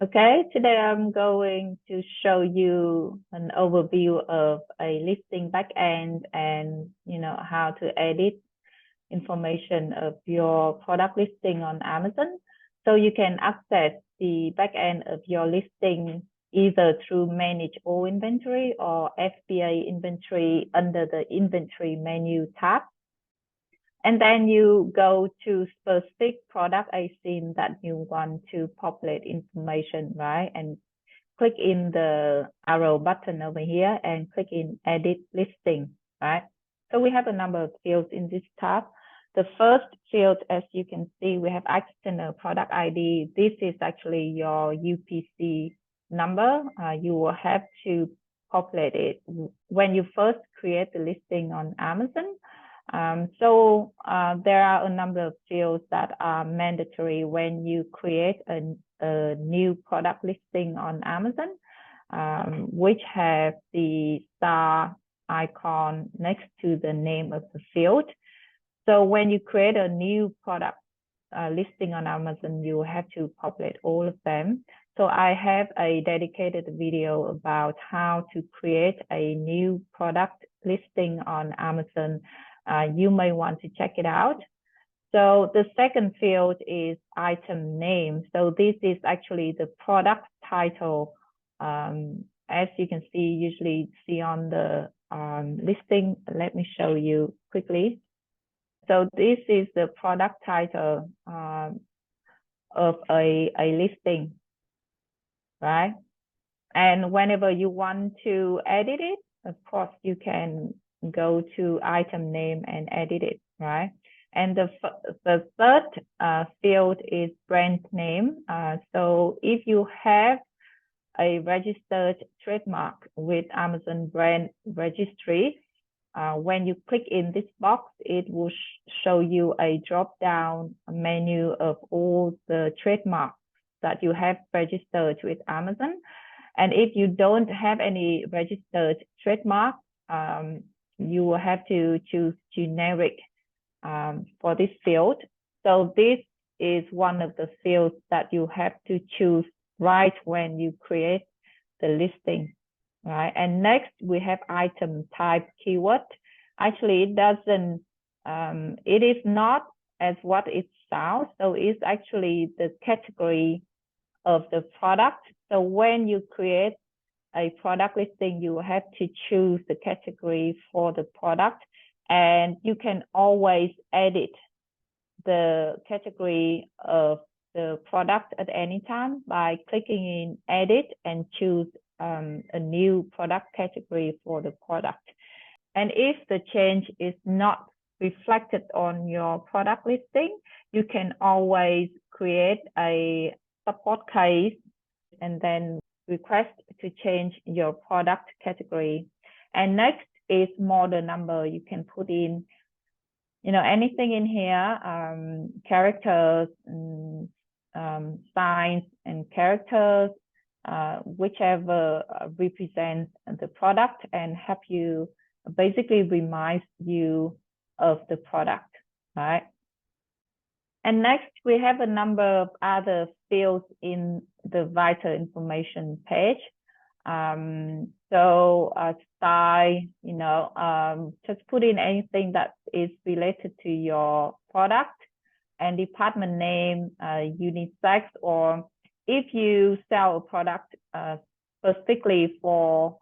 Okay, today I'm going to show you an overview of a listing backend and how to edit information of your product listing on Amazon. So you can access the backend of your listing either through Manage All Inventory or FBA Inventory under the Inventory menu tab. And then you go to specific product item that you want to populate information, right? And click in the arrow button over here and click in edit listing, right? So we have a number of fields in this tab. The first field, as you can see, we have external product ID. This is actually your UPC number. You will have to populate it when you first create the listing on Amazon. There are a number of fields that are mandatory when you create a new product listing on Amazon, which have the star icon next to the name of the field. So when you create a new product listing on Amazon, you have to populate all of them. So I have a dedicated video about how to create a new product listing on Amazon. You may want to check it out. So the second field is item name. So this is actually the product title. As you can see, usually see on the listing. Let me show you quickly. So this is the product title of a listing, right? And whenever you want to edit it, of course, you can go to item name and edit it, right? And the third field is brand name. So if you have a registered trademark with Amazon Brand Registry, when you click in this box, it will show you a drop-down menu of all the trademarks that you have registered with Amazon. And if you don't have any registered trademark, you will have to choose generic for this field. So this is one of the fields that you have to choose right when you create the listing, right? And next we have item type keyword. Actually, it is not as what it sounds. So it's actually the category of the product. So when you create a product listing, you have to choose the category for the product, and you can always edit the category of the product at any time by clicking in edit and choose a new product category for the product. And if the change is not reflected on your product listing, you can always create a support case and then request to change your product category. And next is model number. You can put in, anything in here, characters, signs and characters, whichever represents the product and help you, basically reminds you of the product, right? And next, we have a number of other fields in the vital information page. Style, just put in anything that is related to your product, and department name, unisex, or if you sell a product specifically for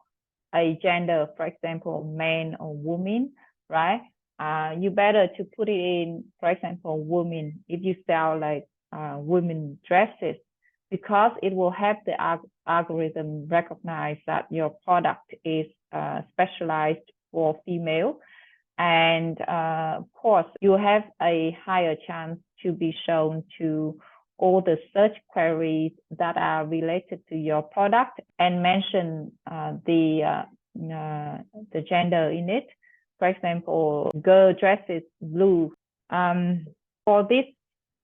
a gender, for example, man or woman, right? You better to put it in, for example, women, if you sell like women dresses, because it will help the algorithm recognize that your product is specialized for female. And of course, you have a higher chance to be shown to all the search queries that are related to your product and mention the gender in it. For example, girl dresses blue. For this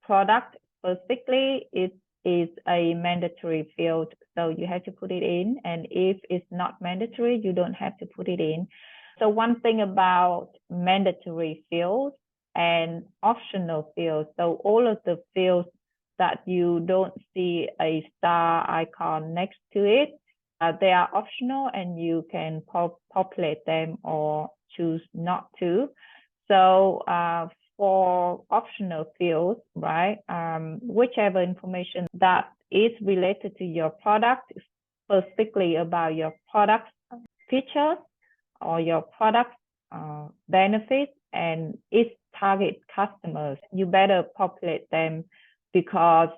product specifically, it is a mandatory field, so you have to put it in. And if it's not mandatory, you don't have to put it in. So one thing about mandatory fields and optional fields, so all of the fields that you don't see a star icon next to it, they are optional and you can populate them or choose not to. So for optional fields, right, whichever information that is related to your product, specifically about your product features or your product benefits and its target customers, you better populate them, because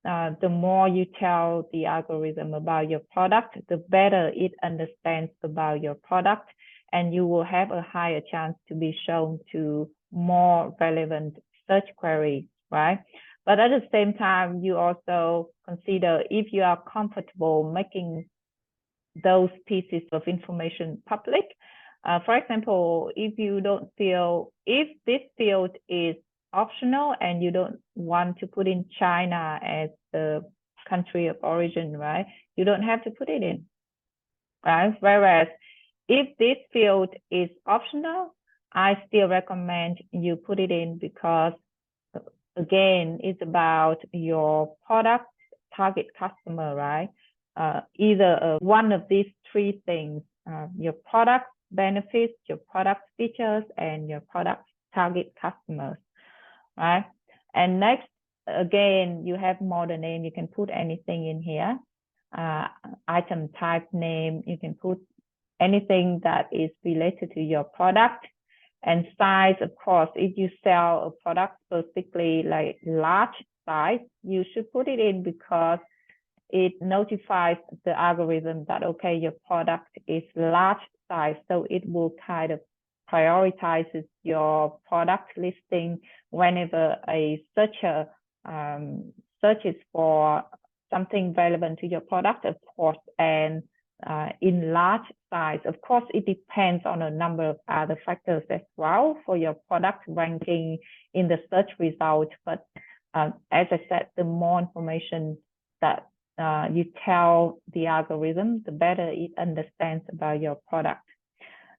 the more you tell the algorithm about your product, the better it understands about your product, and you will have a higher chance to be shown to more relevant search queries, right? But at the same time, you also consider if you are comfortable making those pieces of information public. For example, if you don't feel, if this field is optional and you don't want to put in China as the country of origin, right? You don't have to put it in, right? Whereas if this field is optional, I still recommend you put it in, because again, it's about your product target customer, right? Either one of these three things, your product benefits, your product features, and your product target customers, right? And next, again, you have model name. You can put anything in here. Item type name, you can put anything that is related to your product. And size, of course, if you sell a product specifically like large size, you should put it in, because it notifies the algorithm that, okay, your product is large size. So it will kind of prioritizes your product listing whenever a searcher searches for something relevant to your product, of course, and in large size. Of course, it depends on a number of other factors as well for your product ranking in the search result. But as I said, the more information that you tell the algorithm, the better it understands about your product.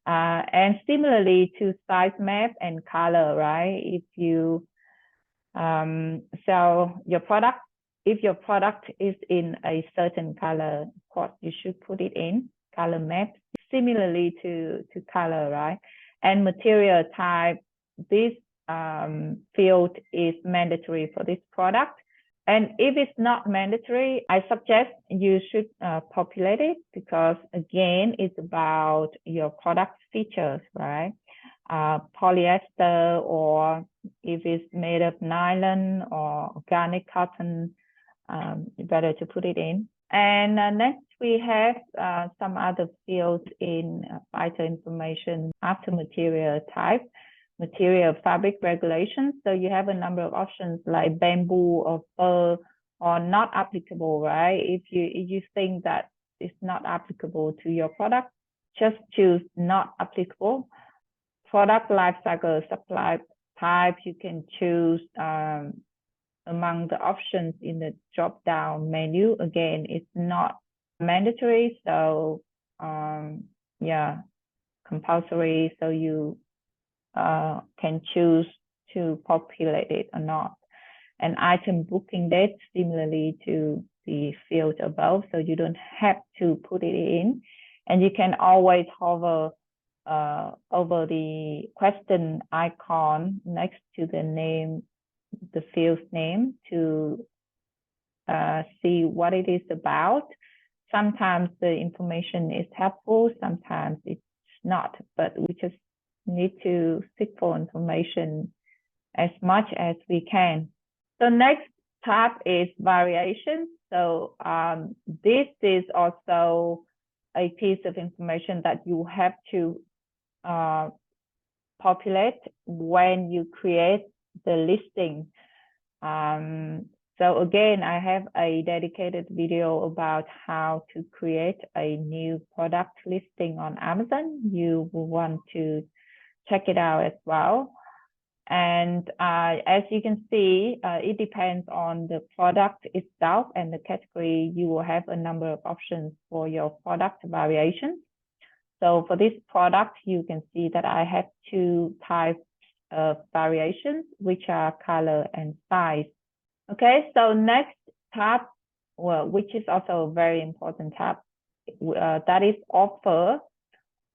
And similarly to size map and color, right? If you sell your product, if your product is in a certain color, of course, you should put it in color map. Similarly to color, right? And material type, this field is mandatory for this product. And if it's not mandatory, I suggest you should populate it, because again, it's about your product features, right? Polyester, or if it's made of nylon or organic cotton, better to put it in. And next we have some other fields in vital information after material type. Material fabric regulations. So you have a number of options like bamboo or fur, or not applicable, right? If you think that it's not applicable to your product, just choose not applicable. Product life cycle, supply type, you can choose among the options in the drop down menu. Again, it's not mandatory, so yeah, compulsory, so you can choose to populate it or not. And item booking date, similarly to the field above, so you don't have to put it in. And you can always hover over the question icon next to the name, the field's name, to see what it is about. Sometimes the information is helpful, sometimes it's not, but we just need to seek for information as much as we can. So next tab is variations. So this is also a piece of information that you have to populate when you create the listing. So again, I have a dedicated video about how to create a new product listing on Amazon. You will want to check it out as well. And as you can see, it depends on the product itself and the category. You will have a number of options for your product variations. So for this product, you can see that I have two types of variations, which are color and size. Okay, so next tab, well, which is also a very important tab, that is offer.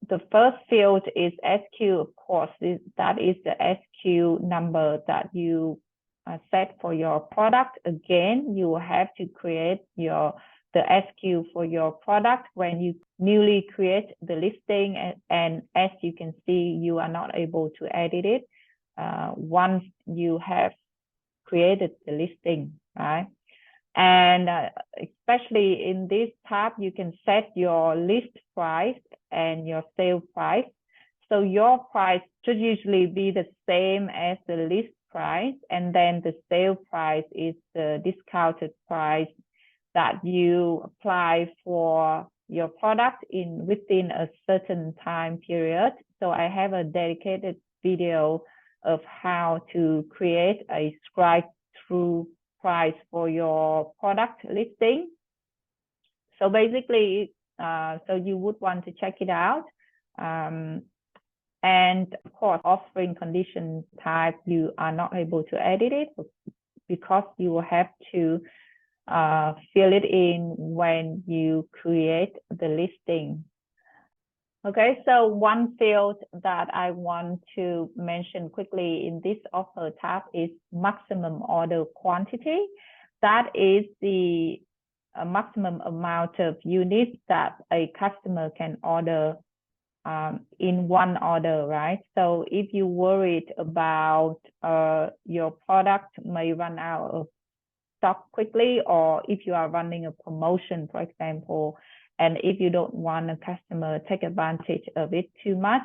The first field is SQ, of course. That is the SQ number that you set for your product. Again, you will have to create the SQ for your product when you newly create the listing, and as you can see, you are not able to edit it once you have created the listing, right? And especially in this tab, you can set your list price and your sale price. So your price should usually be the same as the list price, and then the sale price is the discounted price that you apply for your product within a certain time period. So I have a dedicated video of how to create a strikethrough price for your product listing. So basically, so you would want to check it out. And of course, offering condition type, you are not able to edit it because you will have to fill it in when you create the listing. Okay, so one field that I want to mention quickly in this offer tab is maximum order quantity. That is the maximum amount of units that a customer can order in one order, right? So if you're worried about your product may run out of stock quickly, or if you are running a promotion, for example, and if you don't want a customer take advantage of it too much,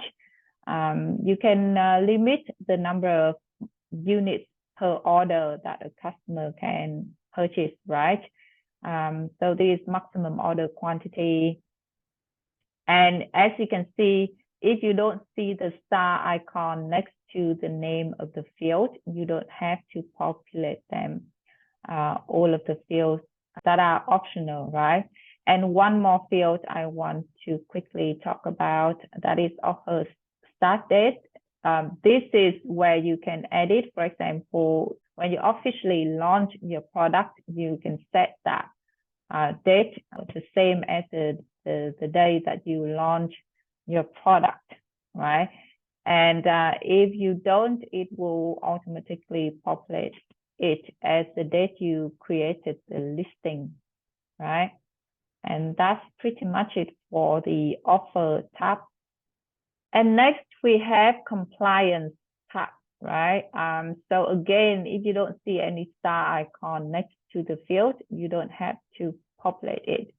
you can limit the number of units per order that a customer can purchase, right? So this maximum order quantity. And as you can see, if you don't see the star icon next to the name of the field, you don't have to populate them, all of the fields that are optional, right? And one more field I want to quickly talk about, that is offer start date. This is where you can edit. For example, when you officially launch your product, you can set that date the same as the day that you launch your product, right? And if you don't, it will automatically populate it as the date you created the listing, right? And that's pretty much it for the offer tab. And next we have compliance tab, right? So again, if you don't see any star icon next to the field, you don't have to populate it.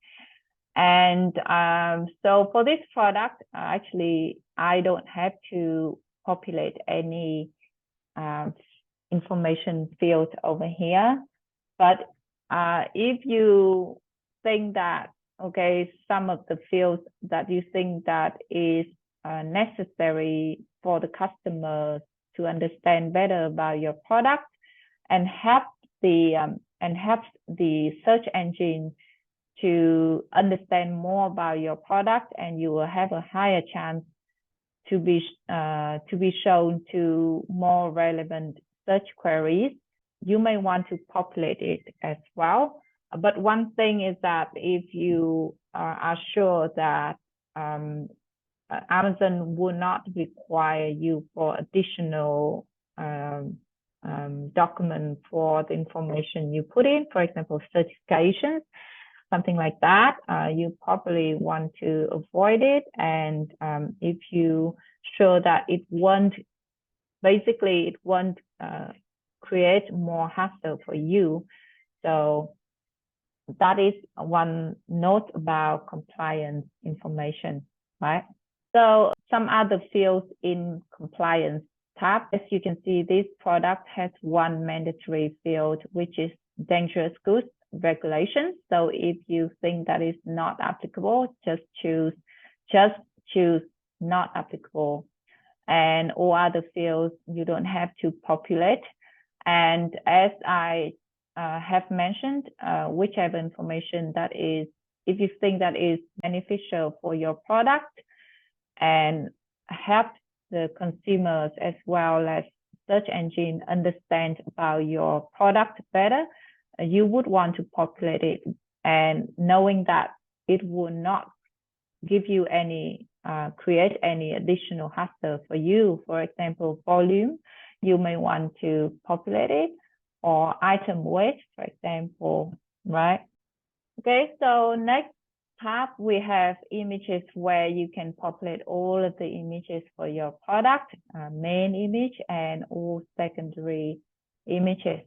And so for this product, actually, I don't have to populate any information field over here. But if you think that, okay, some of the fields that you think that is necessary for the customers to understand better about your product and help the search engine to understand more about your product, and you will have a higher chance to be shown to more relevant search queries, you may want to populate it as well. But one thing is that if you are sure that Amazon will not require you for additional document for the information you put in, for example, certifications, something like that, you probably want to avoid it. And if you sure that it won't create more hassle for you. So that is one note about compliance information, right? So some other fields in compliance tab, as you can see, this product has one mandatory field, which is dangerous goods regulations. So if you think that is not applicable, just choose not applicable. And all other fields you don't have to populate. And as I have mentioned, whichever information that is, if you think that is beneficial for your product and help the consumers as well as search engine understand about your product better, you would want to populate it, and knowing that it will not give you any create any additional hassle for you. For example, volume, you may want to populate it, or item weight, for example, right? Okay, so next tab we have images, where you can populate all of the images for your product, main image and all secondary images.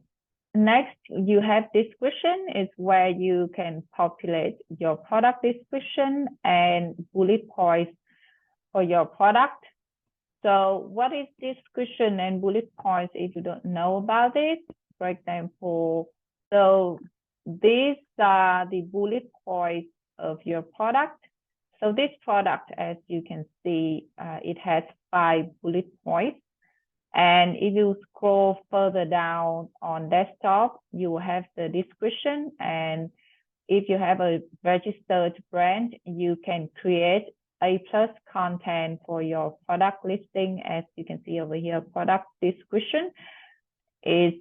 Next, you have description, is where you can populate your product description and bullet points for your product. So what is description and bullet points if you don't know about it? For example, so these are the bullet points of your product. So this product, as you can see, it has 5 bullet points. And if you scroll further down on desktop, you will have the description. And if you have a registered brand, you can create A+ content for your product listing. As you can see over here, product description is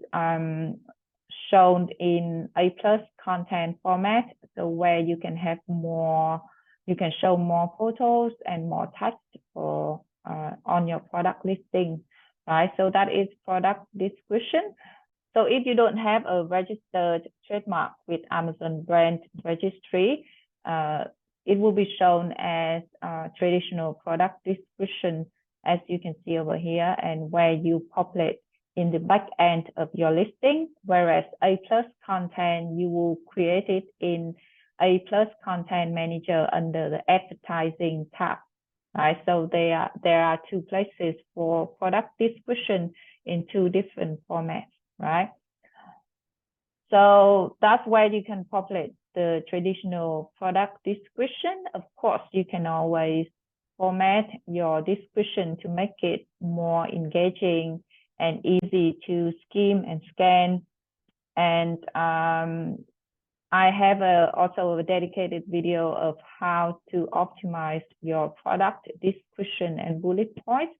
shown in A+ content format, so where you can have more, you can show more photos and more text for on your product listing, right? So that is product description. So if you don't have a registered trademark with Amazon Brand Registry, it will be shown as traditional product description, as you can see over here, and where you populate in the back end of your listing, whereas A+ content, you will create it in A+ content manager under the advertising tab, right? So there are 2 places for product description in 2 different formats, right? So that's where you can populate the traditional product description. Of course, you can always format your description to make it more engaging and easy to skim and scan. And I have also a dedicated video of how to optimize your product description and bullet points.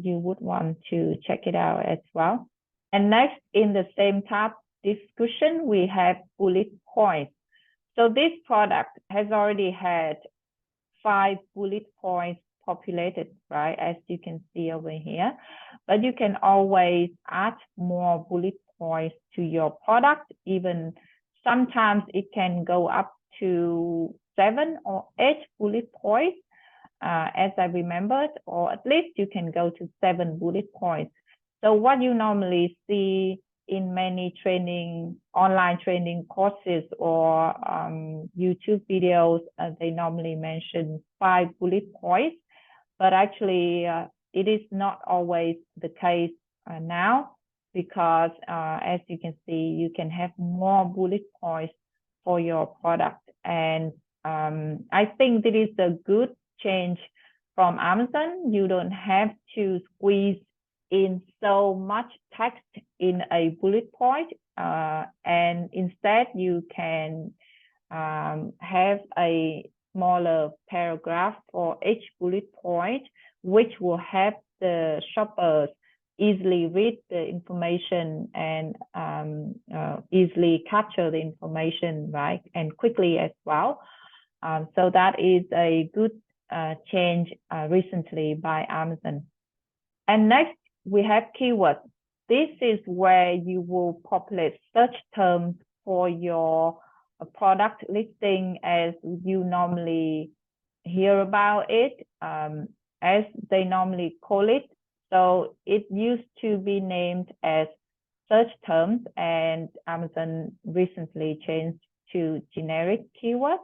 You would want to check it out as well. And next, in the same tab, description, we have bullet points. So this product has already had 5 bullet points populated, right, as you can see over here. But you can always add more bullet points to your product. Even sometimes it can go up to 7 or 8 bullet points, as I remembered, or at least you can go to 7 bullet points. So what you normally see in many online training courses or YouTube videos, they normally mention 5 bullet points, but actually it is not always the case now, because as you can see, you can have more bullet points for your product. And I think that is a good change from Amazon. You don't have to squeeze in so much text in a bullet point, and instead you can have a smaller paragraph for each bullet point, which will help the shoppers easily read the information and easily capture the information, right, and quickly as well. So that is a good change recently by Amazon. And next, we have keywords. This is where you will populate search terms for your product listing as you normally hear about it, as they normally call it. So it used to be named as search terms, and Amazon recently changed to generic keyword,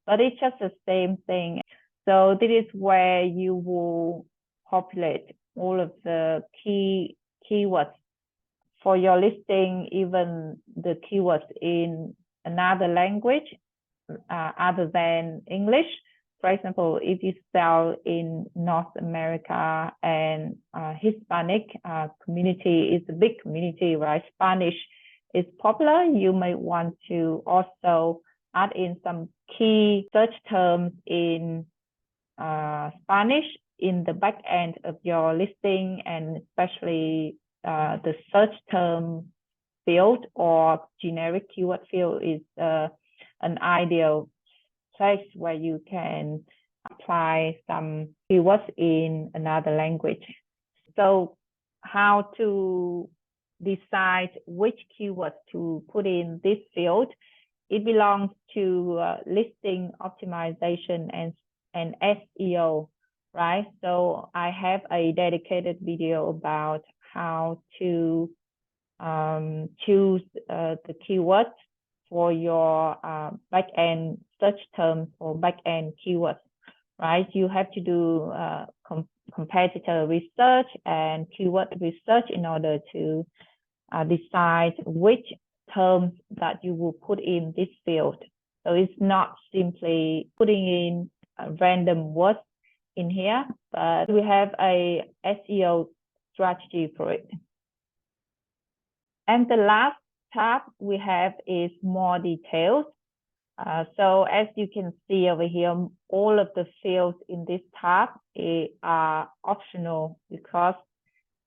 but it's just the same thing. So this is where you will populate all of the keywords for your listing, even the keywords in another language other than English. For example, if you sell in North America and Hispanic community is a big community, right? Spanish is popular. You may want to also add in some key search terms in Spanish in the back end of your listing, and especially the search term field or generic keyword field is an ideal place where you can apply some keywords in another language. So how to decide which keywords to put in this field? It belongs to listing optimization and SEO, right? So I have a dedicated video about how to choose the keywords for your backend search terms for backend keywords, right? You have to do competitor research and keyword research in order to decide which terms that you will put in this field. So it's not simply putting in random words in here, but we have a SEO strategy for it. And the last tab we have is more details. So as you can see over here, all of the fields in this tab are optional because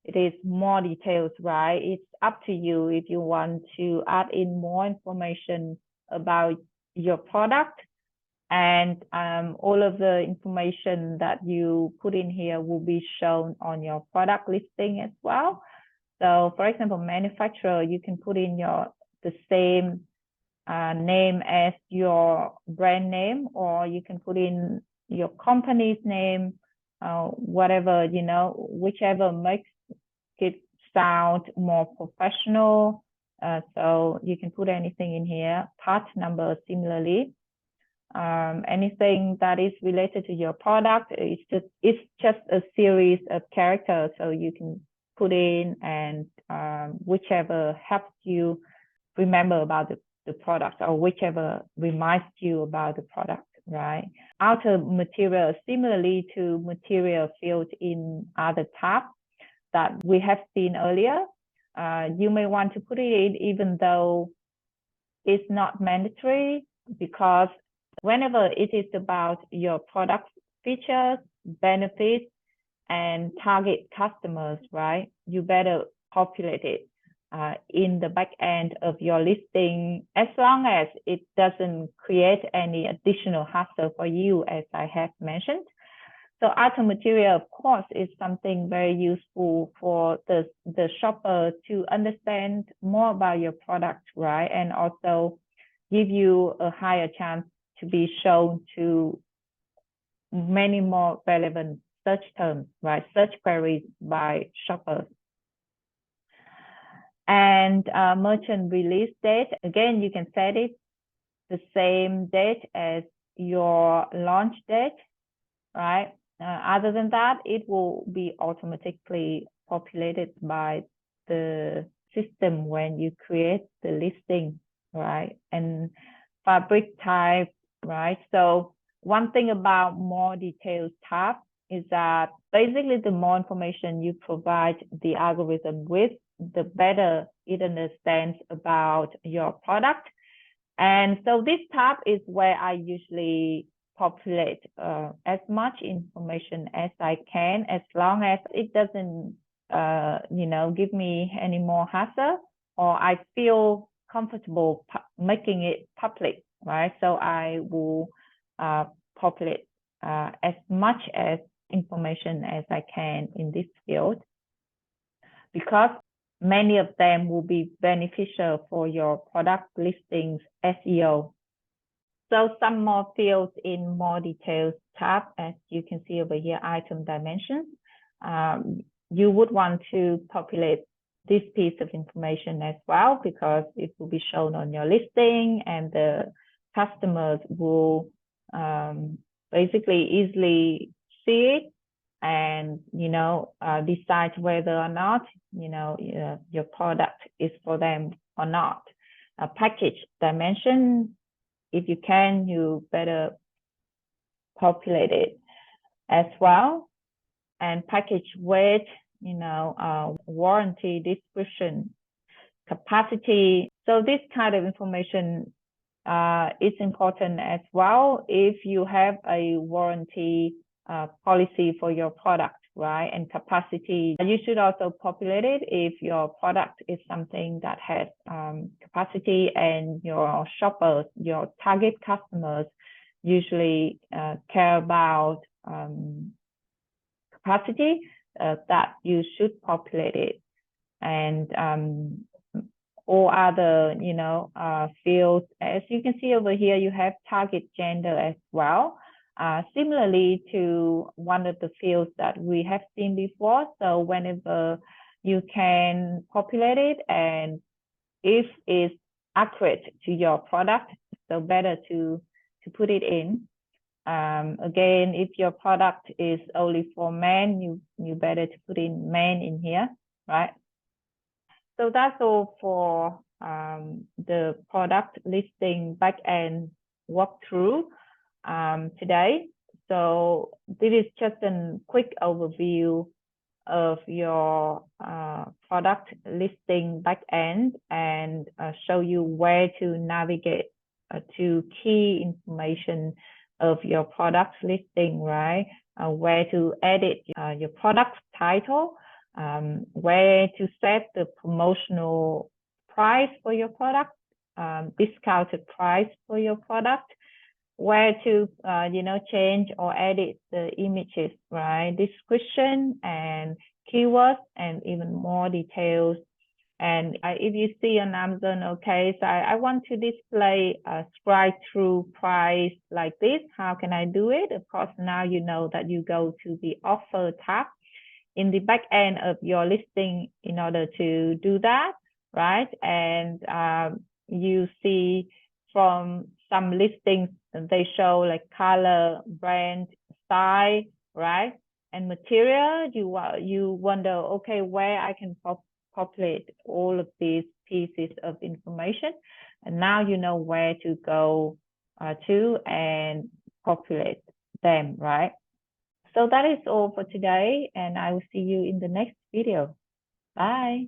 it is more details, right? It's up to you if you want to add in more information about your product, and all of the information that you put in here will be shown on your product listing as well. So for example, manufacturer, you can put in the same name as your brand name, or you can put in your company's name, whatever, you know, whichever makes it sound more professional. So you can put anything in here. Part number similarly. Anything that is related to your product, it's just a series of characters, so you can put in and whichever helps you remember about the product, or whichever reminds you about the product, right? Outer material, similarly to material field in other tabs that we have seen earlier, you may want to put it in even though it's not mandatory, because whenever it is about your product features, benefits, and target customers, right, you better populate it in the back end of your listing, as long as it doesn't create any additional hassle for you, as I have mentioned. So outer material, of course, is something very useful for the shopper to understand more about your product, right? And also give you a higher chance to be shown to many more relevant search terms, right? Search queries by shoppers. And merchant release date, again, you can set it the same date as your launch date, right? Other than that, it will be automatically populated by the system when you create the listing, right? And fabric type, right? So one thing about more detailed tab is that basically the more information you provide the algorithm with, the better it understands about your product. And so this tab is where I usually populate as much information as I can, as long as it doesn't, you know, give me any more hassle, or I feel comfortable making it public, right? So I will populate as much as information as I can in this field, because many of them will be beneficial for your product listings SEO. So some more fields in more details tab, as you can see over here, item dimensions. You would want to populate this piece of information as well, because it will be shown on your listing, and the customers will basically easily see it and, you know, decide whether or not, you know, your product is for them or not. Package dimension, if you can, you better populate it as well. And package weight, you know, warranty description, capacity. So this kind of information is important as well if you have a warranty policy for your product, right? And capacity. You should also populate it if your product is something that has capacity, and your shoppers, your target customers, usually care about capacity, that you should populate it. And all other, fields, as you can see over here, you have target gender as well. Similarly to one of the fields that we have seen before. So whenever you can populate it, and if it's accurate to your product, so better to put it in. Again, if your product is only for men, you better to put in men in here, right? So that's all for the product listing backend walkthrough today. So this is just a quick overview of your product listing backend, and show you where to navigate to key information of your product listing, right? Where to edit your product title, where to set the promotional price for your product, discounted price for your product, where to change or edit the images, right? Description and keywords, and even more details. And if you see on Amazon, okay, so I want to display a strikethrough price like this. How can I do it? Of course, now you know that you go to the offer tab in the back end of your listing in order to do that, right? And you see from some listings, they show like color, brand, style, right? And material. You wonder, okay, where I can populate all of these pieces of information. And now you know where to go to and populate them, right? So that is all for today, and I will see you in the next video. Bye.